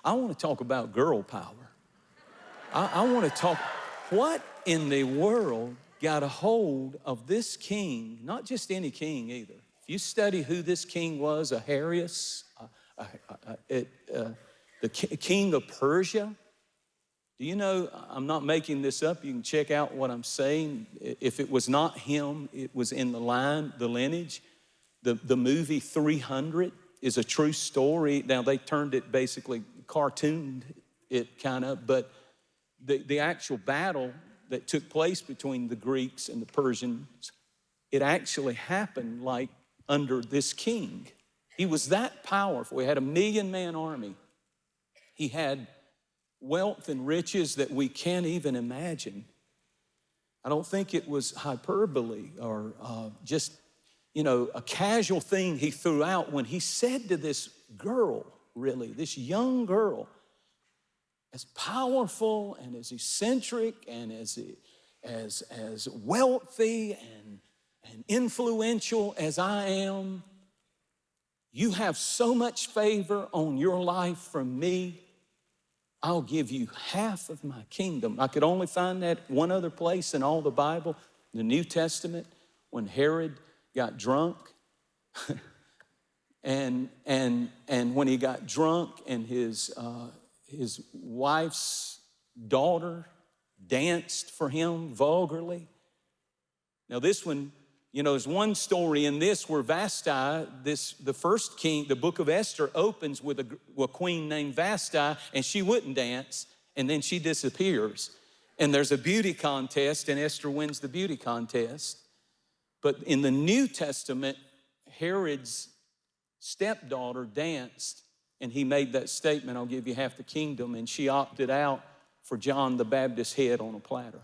I want to talk about girl power. I want to talk, what in the world got a hold of this king, not just any king either. If you study who this king was, Ahasuerus, the king of Persia. Do you know, I'm not making this up, you can check out what I'm saying. If it was not him, it was in the lineage. The movie 300 is a true story. Now they turned it basically, cartooned it kind of, but the actual battle that took place between the Greeks and the Persians, it actually happened like under this king. He was that powerful. He had a 1,000,000-man army. He had wealth and riches that we can't even imagine. I don't think it was hyperbole or just, a casual thing he threw out when he said to this girl, really, this young girl, as powerful and as eccentric and as wealthy and influential as I am, you have so much favor on your life from me, I'll give you half of my kingdom. I could only find that one other place in all the Bible, the New Testament, when Herod got drunk. and when he got drunk and his wife's daughter danced for him vulgarly. Now this one, there's one story in this where Vashti, the first king, the book of Esther opens with a queen named Vashti, and she wouldn't dance, and then she disappears. And there's a beauty contest, and Esther wins the beauty contest. But in the New Testament, Herod's stepdaughter danced, and he made that statement, I'll give you half the kingdom, and she opted out for John the Baptist's head on a platter.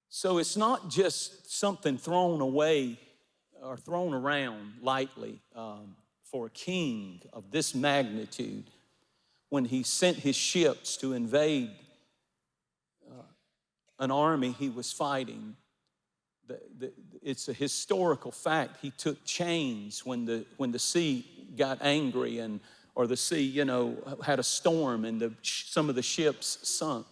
So it's not just something thrown away or thrown around lightly for a king of this magnitude when he sent his ships to invade an army he was fighting. It's a historical fact. He took chains when the sea got angry or the sea, had a storm and some of the ships sunk.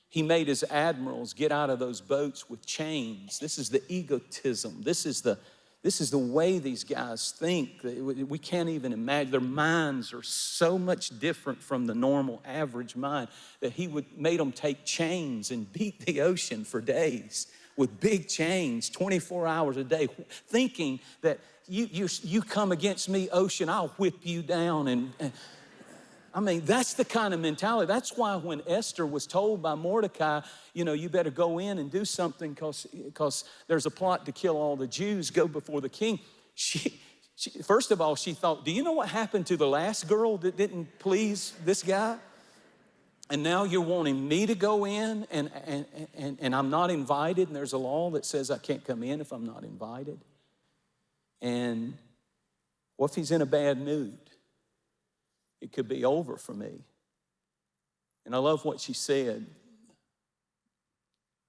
He made his admirals get out of those boats with chains. This is the egotism. This is the way these guys think. We can't even imagine. Their minds are so much different from the normal average mind that he made them take chains and beat the ocean for days with big chains, 24 hours a day, thinking that you come against me, ocean, I'll whip you down. And I mean, that's the kind of mentality. That's why when Esther was told by Mordecai, you better go in and do something because there's a plot to kill all the Jews, go before the king. She first of all, she thought, do you know what happened to the last girl that didn't please this guy? And now you're wanting me to go in and I'm not invited, and there's a law that says I can't come in if I'm not invited. And what if he's in a bad mood? It could be over for me. And I love what she said.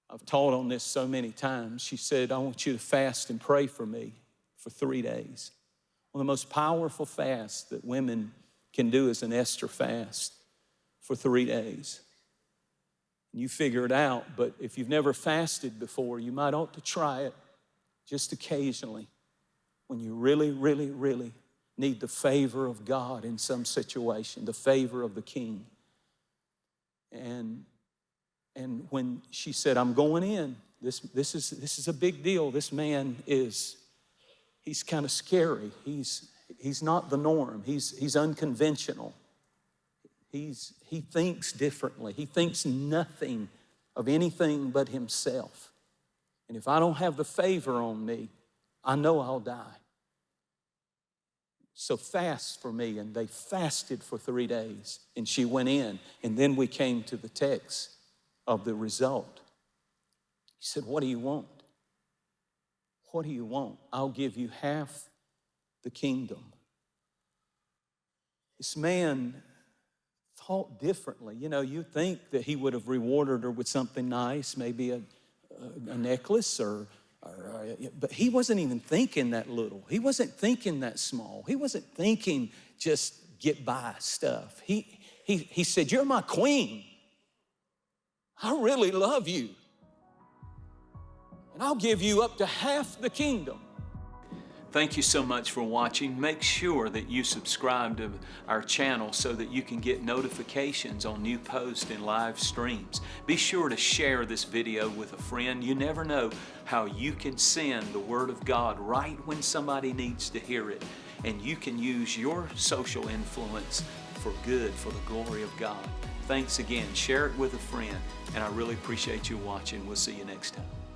I've taught on this so many times. She said, I want you to fast and pray for me for 3 days. One of the most powerful fasts that women can do is an Esther fast for 3 days. And you figure it out, but if you've never fasted before, you might ought to try it just occasionally when you really, really, really need the favor of God in some situation, the favor of the king. And when she said, I'm going in, this is a big deal. This man he's kind of scary. He's not the norm. He's unconventional. He thinks differently. He thinks nothing of anything but himself. And if I don't have the favor on me, I know I'll die. So fast for me. And they fasted for 3 days. And she went in. And then we came to the text of the result. He said, what do you want? What do you want? I'll give you half the kingdom. This man thought differently. You think that he would have rewarded her with something nice, maybe a necklace but he wasn't even thinking that little. He wasn't thinking that small. He wasn't thinking just get by stuff. He said, you're my queen. I really love you. And I'll give you up to half the kingdom. Thank you so much for watching. Make sure that you subscribe to our channel so that you can get notifications on new posts and live streams. Be sure to share this video with a friend. You never know how you can send the Word of God right when somebody needs to hear it. And you can use your social influence for good, for the glory of God. Thanks again. Share it with a friend. And I really appreciate you watching. We'll see you next time.